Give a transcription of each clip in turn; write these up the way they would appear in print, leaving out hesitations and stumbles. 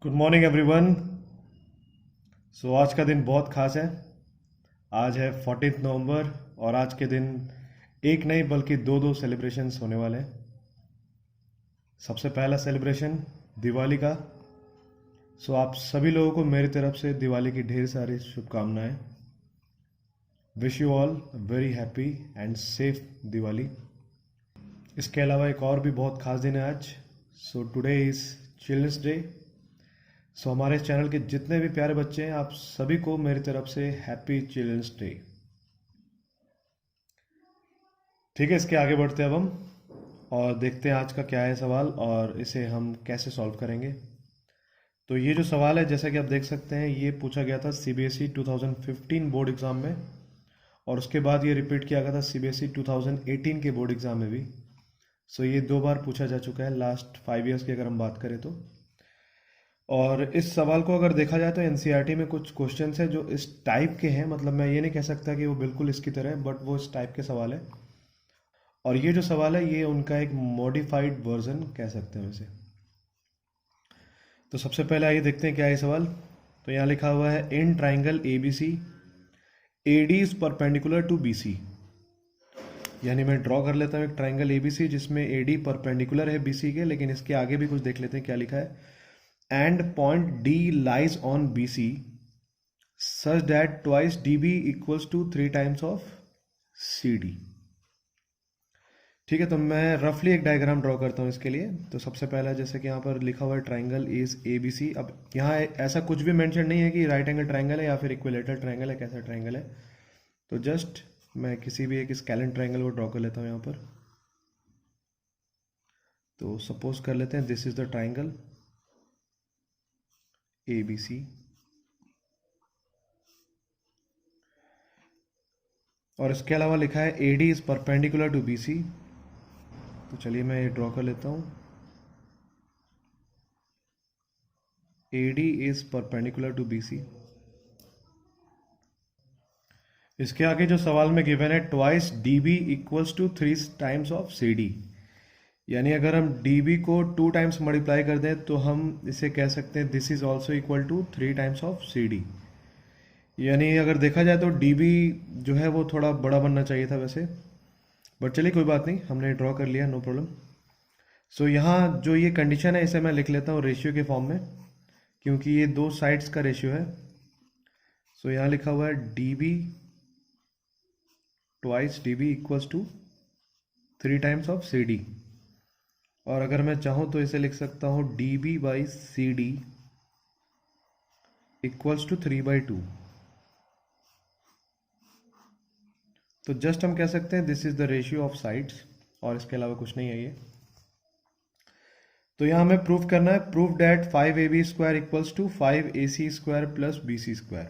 Good morning everyone. आज का दिन बहुत खास है। आज है 14 नवंबर और आज के दिन एक नहीं बल्कि दो दो सेलिब्रेशंस होने वाले हैं। सबसे पहला सेलिब्रेशन दिवाली का। आप सभी लोगों को मेरी तरफ से दिवाली की ढेर सारी शुभकामनाएं। Wish you all very happy and safe Diwali. इसके अलावा एक और भी बहुत खास दिन है आज। Today is children's day. हमारे चैनल के जितने भी प्यारे बच्चे हैं आप सभी को मेरी तरफ से हैप्पी चिल्ड्रंस डे। ठीक है, इसके आगे बढ़ते हैं अब हम और देखते हैं आज का क्या है सवाल और इसे हम कैसे सॉल्व करेंगे। तो ये जो सवाल है जैसा कि आप देख सकते हैं ये पूछा गया था सीबीएसई 2015 बोर्ड एग्ज़ाम में और उसके बाद ये रिपीट किया गया था सीबीएसई 2018 के बोर्ड एग्ज़ाम में भी। ये दो बार पूछा जा चुका है लास्ट 5 ईयर्स की अगर हम बात करें तो। और इस सवाल को अगर देखा जाए तो एनसीईआरटी में कुछ क्वेश्चंस है जो इस टाइप के हैं, मतलब मैं ये नहीं कह सकता कि वो बिल्कुल इसकी तरह है, बट वो इस टाइप के सवाल है। और ये जो सवाल है ये उनका एक मॉडिफाइड वर्जन कह सकते हैं वैसे। तो सबसे पहले आइए देखते हैं क्या है सवाल। तो यहाँ लिखा हुआ है in triangle A B C AD is perpendicular to BC। यानी मैं ड्रॉ कर लेता हूँ एक ट्राइंगल ABC जिसमें AD परपेंडिकुलर है BC के, लेकिन इसके आगे भी कुछ देख लेते हैं क्या लिखा है। And point D lies on BC such that twice DB equals to 3 times of CD। ठीक है, तो मैं रफली एक डायग्राम ड्रॉ करता हूँ इसके लिए। तो सबसे पहला जैसे कि यहाँ पर लिखा हुआ है ट्राइंगल इज ABC। अब यहाँ ऐसा कुछ भी मेंशन नहीं है कि राइट एंगल ट्राइंगल है या फिर इक्विलेटरल ट्राइंगल है, कैसा ट्राइंगल है। तो जस्ट मैं किसी भी एक स्केलेन ट्राइंगल को ड्रॉ कर लेता हूँ यहाँ पर। तो सपोज कर लेते हैं this is the triangle ABC और इसके अलावा लिखा है AD is perpendicular to BC। तो चलिए मैं ये ड्रॉ कर लेता हूँ। AD is perpendicular to BC। इसके आगे जो सवाल में गिवन है twice DB equals to 3 times of CD। यानी अगर हम DB को 2 टाइम्स मल्टीप्लाई कर दें तो हम इसे कह सकते हैं this is also equal to 3 times of CD। यानी अगर देखा जाए तो DB जो है वो थोड़ा बड़ा बनना चाहिए था वैसे, बट चलिए कोई बात नहीं, हमने ड्रॉ कर लिया, नो प्रॉब्लम। यहाँ जो ये कंडीशन है इसे मैं लिख लेता हूँ रेशियो के फॉर्म में, क्योंकि ये दो साइड्स का रेशियो है। यहाँ लिखा हुआ है DB twice DB equals to 3 times of CD। और अगर मैं चाहूँ तो इसे लिख सकता हूँ DB by CD equals to 3/2। तो जस्ट हम कह सकते हैं this is the ratio of sides और इसके अलावा कुछ नहीं है ये। तो यहाँ हमें प्रूफ करना है, proof that 5AB square equals to 5AC square plus BC square.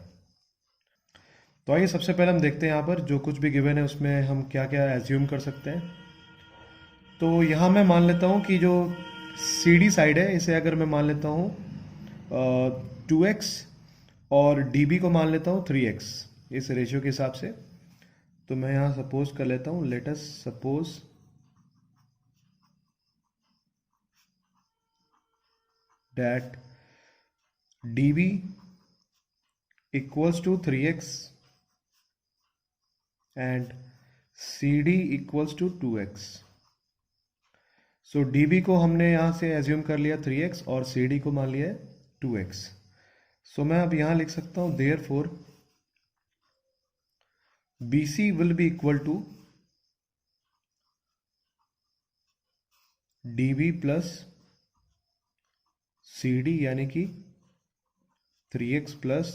तो आइए सबसे पहले हम देखते हैं यहाँ पर जो कुछ भी गिवन है उसमें हम क्या क्या एज्यूम कर सकते हैं। तो यहाँ मैं मान लेता हूँ कि जो CD साइड है इसे अगर मैं मान लेता हूँ 2x और DB को मान लेता हूँ 3x इस रेशियो के हिसाब से। तो मैं यहाँ सपोज कर लेता हूँ, let us suppose that DB equals to 3x and CD equals to 2x। DB को हमने यहाँ से एज्यूम कर लिया 3x और CD को मान लिया 2x। मैं अब यहाँ लिख सकता हूँ therefore BC will be equal to DB plus CD यानी कि 3x plus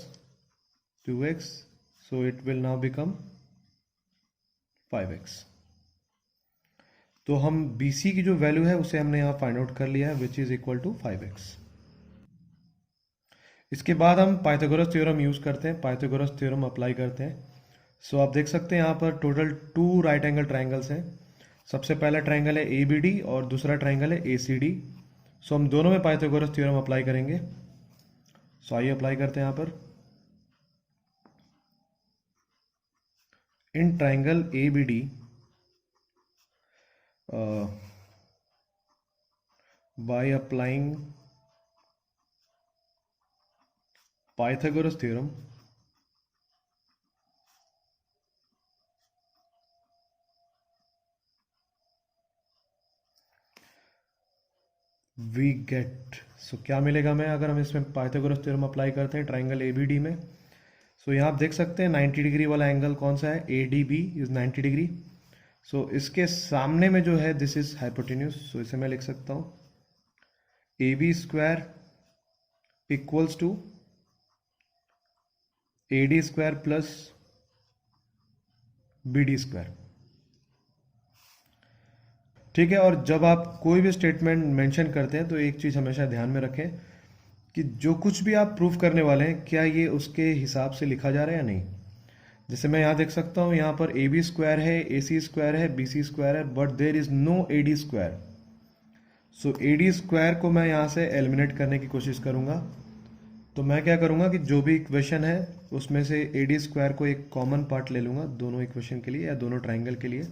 2x, so it will now become 5x। तो हम BC की जो वैल्यू है उसे हमने यहाँ फाइंड आउट कर लिया है which is equal to 5x। इसके बाद हम पाइथागोरस थ्योरम यूज करते हैं, पाइथागोरस थ्योरम अप्लाई करते हैं। आप देख सकते हैं यहाँ पर टोटल 2 राइट एंगल ट्राइंगल्स हैं। सबसे पहला ट्राइंगल है ABD और दूसरा ट्राइंगल है ACD। हम दोनों में पाइथागोरस थ्योरम अप्लाई करेंगे। आइए अप्लाई करते हैं यहाँ पर। In triangle ABD by applying Pythagoras theorem we get, so क्या मिलेगा हमें अगर हम इसमें पाइथागोरस थ्योरम अप्लाई करते हैं ट्राइंगल ए बी डी में। सो यहाँ आप देख सकते हैं 90 डिग्री वाला एंगल कौन सा है, ए डी बी इज 90 डिग्री। सो इसके सामने में जो है दिस इज हाइपोटेन्यूज, सो इसे मैं लिख सकता हूँ A B square equals to A D square plus B D square. ठीक है, और जब आप कोई भी स्टेटमेंट मेंशन करते हैं तो एक चीज़ हमेशा ध्यान में रखें कि जो कुछ भी आप प्रूफ करने वाले हैं क्या ये उसके हिसाब से लिखा जा रहा है या नहीं। जैसे मैं यहाँ देख सकता हूँ, यहाँ पर ए बी स्क्वायर है, ए सी स्क्वायर है, बी सी स्क्वायर है, but there is no A D square. So A D square को मैं यहाँ से एलिमिनेट करने की कोशिश करूँगा। तो मैं क्या करूँगा कि जो भी इक्वेशन है उसमें से ए डी स्क्वायर को एक कॉमन पार्ट ले लूँगा दोनों इक्वेशन के लिए या दोनों ट्राइंगल के लिए।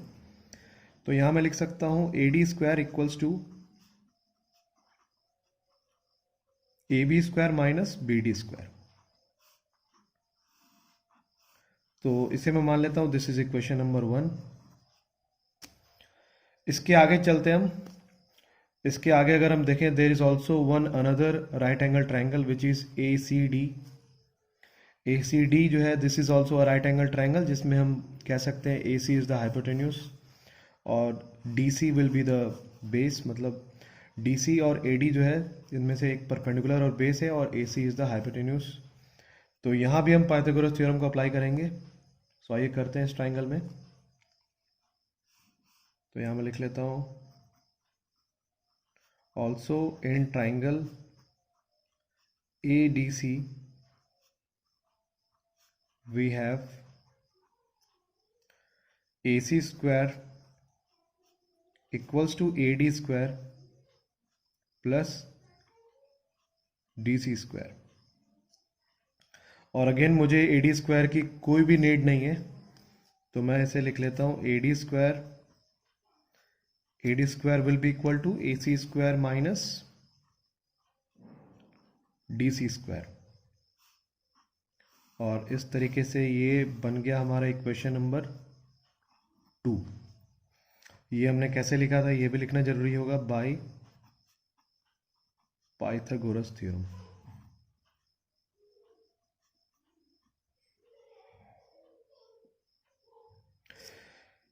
तो यहाँ मैं लिख सकता हूँ A D square equals to A B square minus B D square. तो इसे मैं मान लेता हूँ दिस इज इक्वेशन नंबर 1। इसके आगे चलते हैं हम। इसके आगे अगर हम देखें, there is also one another right angle triangle which is A C D. A C D जो है this is also a right angle triangle जिसमें हम कह सकते हैं A C is the hypotenuse और D C will be the base. मतलब D C और ए डी जो है इनमें से एक परपेंडिकुलर और बेस है और ए सी इज द हाइपोटेन्यूज। तो यहाँ भी हम पाइथागोरस थ्योरम को अप्लाई करेंगे। सो आइए करते हैं इस ट्राइंगल में। तो यहाँ मैं लिख लेता हूँ also in triangle A D C we have A C square equals to A D square plus D C square. और अगेन मुझे ए डी स्क्वायर की कोई भी नीड नहीं है, तो मैं इसे लिख लेता हूँ A D square will be equal to A C square minus D C square. और इस तरीके से ये बन गया हमारा इक्वेशन नंबर 2। ये हमने कैसे लिखा था ये भी लिखना जरूरी होगा, बाय पाइथागोरस थ्योरम।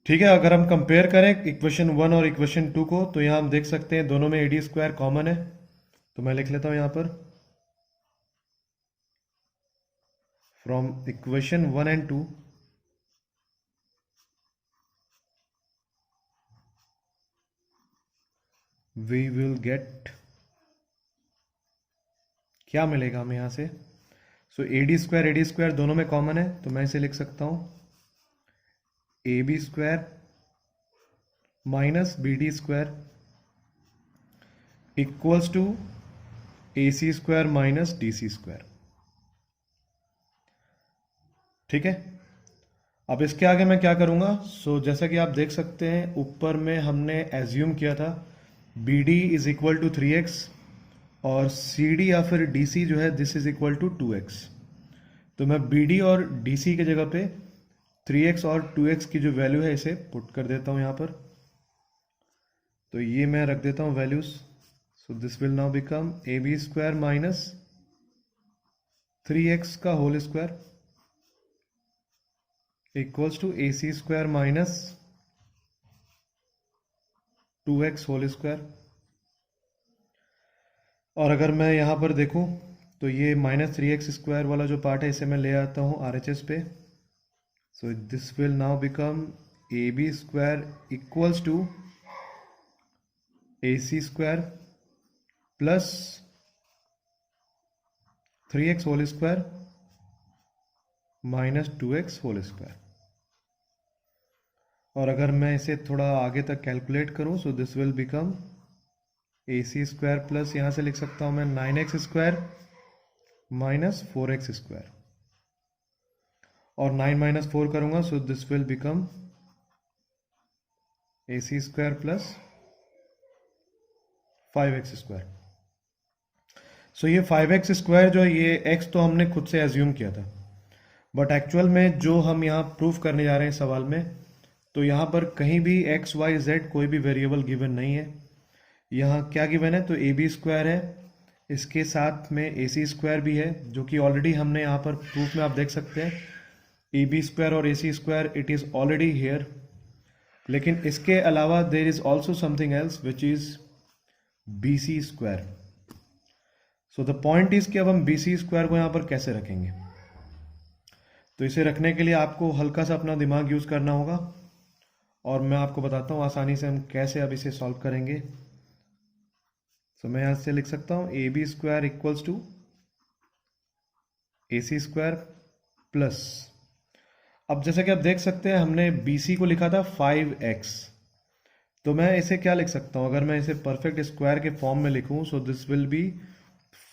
ठीक है, अगर हम कंपेयर करें इक्वेशन 1 और इक्वेशन 2 को तो यहाँ हम देख सकते हैं दोनों में ए डी स्क्वायर कॉमन है। तो मैं लिख लेता हूँ यहाँ पर from equation 1 and 2 we will get, क्या मिलेगा हमें यहाँ से। सो ए डी स्क्वायर दोनों में कॉमन है, तो मैं इसे लिख सकता हूँ A B square minus B D square equals to A C square minus D C square. ठीक है, अब इसके आगे मैं क्या करूंगा। सो जैसा कि आप देख सकते हैं ऊपर में हमने एज्यूम किया था B D is equal to 3x और सी डी या फिर डी सी जो है this is equal to 2x। तो मैं बी डी और डी सी की जगह पे 3x और 2x की जो वैल्यू है इसे पुट कर देता हूं यहां पर। तो ये मैं रख देता हूं values. So this will now become A B square minus 3x का whole square equals to A C square minus 2x whole square. और अगर मैं यहाँ पर देखूँ तो ये माइनस 3x स्क्वायर वाला जो पार्ट है इसे मैं ले आता हूँ RHS पे। So this will now become A B square equals to A C square plus 3x whole square minus 2x whole square. और अगर मैं इसे थोड़ा आगे तक कैलकुलेट करूं so this will become A C square plus यहाँ से लिख सकता हूं मैं 9x square minus 4x square. और 9 माइनस 4 करूंगा so this will become A C square plus 5x square. So ये 5x² जो है ये x तो हमने खुद से एज्यूम किया था, बट एक्चुअल में जो हम यहाँ प्रूफ करने जा रहे हैं सवाल में, तो यहाँ पर कहीं भी x y z कोई भी वेरिएबल गिवन नहीं है। यहाँ क्या गिवन है, तो ab² है, इसके साथ में ac² भी है, जो कि ऑलरेडी हमने यहाँ पर प्रूफ में आप देख सकते हैं ab² और ac² it is already here. लेकिन इसके अलावा देर is also something else which is bc²। So the point is कि अब हम bc² को यहाँ पर कैसे रखेंगे। तो इसे रखने के लिए आपको हल्का सा अपना दिमाग यूज करना होगा, और मैं आपको बताता हूँ आसानी से हम कैसे अब इसे सॉल्व करेंगे। तो मैं यहाँ से लिख सकता हूँ ab² equals to ac² plus, अब जैसे कि आप देख सकते हैं हमने bc को लिखा था 5x, तो मैं इसे क्या लिख सकता हूँ, अगर मैं इसे परफेक्ट स्क्वायर के फॉर्म में लिखूं, so this will be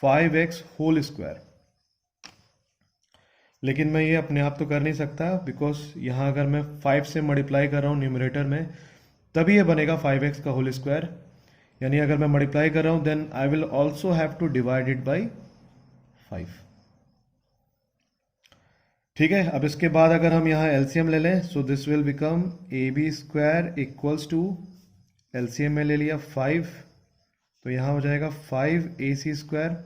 5x whole square. लेकिन मैं ये अपने आप तो कर नहीं सकता, बिकॉज यहाँ अगर मैं 5 से मल्टीप्लाई कर रहा हूँ न्यूमरेटर में, तभी ये बनेगा 5x का होल स्क्वायर। यानी अगर मैं मल्टीप्लाई कर रहा हूँ then I will also have to divide it by 5। ठीक है, अब इसके बाद अगर हम यहाँ एलसीएम ले लें, so this will become ab² equals to, LCM में ले लिया 5, तो यहाँ हो जाएगा 5ac²,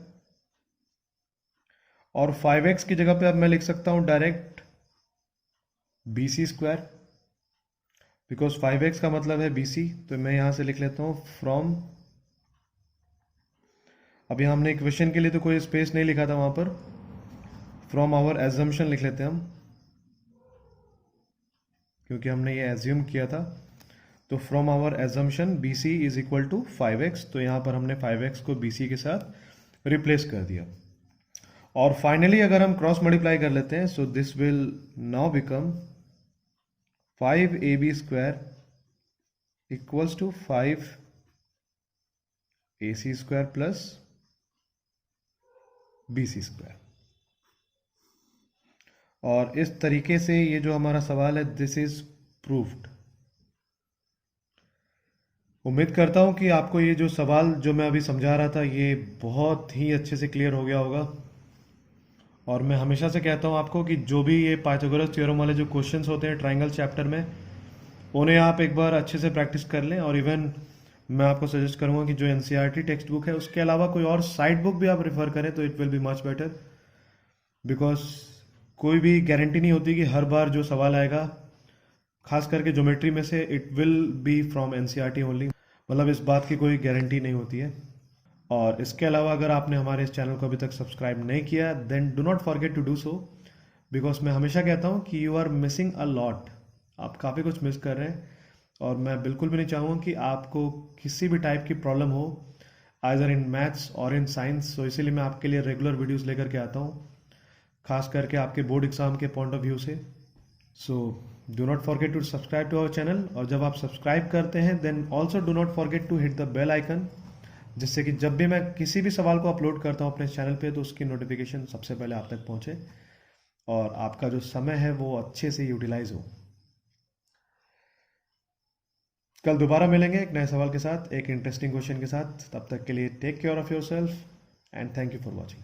और 5x की जगह पे अब मैं लिख सकता हूँ डायरेक्ट bc², बिकॉज 5x का मतलब है bc, तो मैं यहाँ से लिख लेता हूँ फ्रॉम, अब यहाँ हमने इक्वेशन के लिए तो कोई स्पेस नहीं लिखा था वहाँ पर, फ्रॉम आवर एजम्पशन लिख लेते हैं हम, क्योंकि हमने ये एज्यूम किया था। तो from our assumption bc is equal to 5x, तो यहाँ पर हमने 5x को bc के साथ रिप्लेस कर दिया। और फाइनली अगर हम क्रॉस मल्टीप्लाई कर लेते हैं, so this will now become 5ab² equals to 5ac² plus bc²। और इस तरीके से ये जो हमारा सवाल है दिस इज प्रूव्ड। उम्मीद करता हूं कि आपको ये जो सवाल जो मैं अभी समझा रहा था ये बहुत ही अच्छे से क्लियर हो गया होगा। और मैं हमेशा से कहता हूं आपको कि जो भी ये पाइथागोरस थ्योरम वाले जो क्वेश्चंस होते हैं ट्रायंगल चैप्टर में, उन्हें आप एक बार अच्छे से प्रैक्टिस कर लें। और इवन मैं आपको सजेस्ट करूंगा कि जो एनसीईआरटी टेक्स्ट बुक है उसके अलावा कोई और साइड बुक भी आप रेफर करें तो it will be much better, because कोई भी गारंटी नहीं होती कि हर बार जो सवाल आएगा खास करके ज्योमेट्री में से it will be from NCERT only, मतलब इस बात की कोई गारंटी नहीं होती है। और इसके अलावा अगर आपने हमारे इस चैनल को अभी तक सब्सक्राइब नहीं किया then do not forget to do so, because मैं हमेशा कहता हूँ कि you are missing a lot, आप काफ़ी कुछ मिस कर रहे हैं। और मैं बिल्कुल भी नहीं चाहूँगा कि आपको किसी भी टाइप की प्रॉब्लम हो आइदर इन मैथ्स और इन साइंस, तो इसीलिए मैं आपके लिए रेगुलर वीडियोस लेकर के आता हूँ, खास करके आपके बोर्ड एग्जाम के पॉइंट ऑफ व्यू से। So do not forget to subscribe to our channel, और जब आप सब्सक्राइब करते हैं then also do not forget to hit the bell icon, जिससे कि जब भी मैं किसी भी सवाल को अपलोड करता हूँ अपने चैनल पे तो उसकी नोटिफिकेशन सबसे पहले आप तक पहुँचे और आपका जो समय है वो अच्छे से यूटिलाइज हो। कल दोबारा मिलेंगे एक नए सवाल के साथ, एक इंटरेस्टिंग क्वेश्चन के साथ। तब तक के लिए take care of yourself and thank you for watching.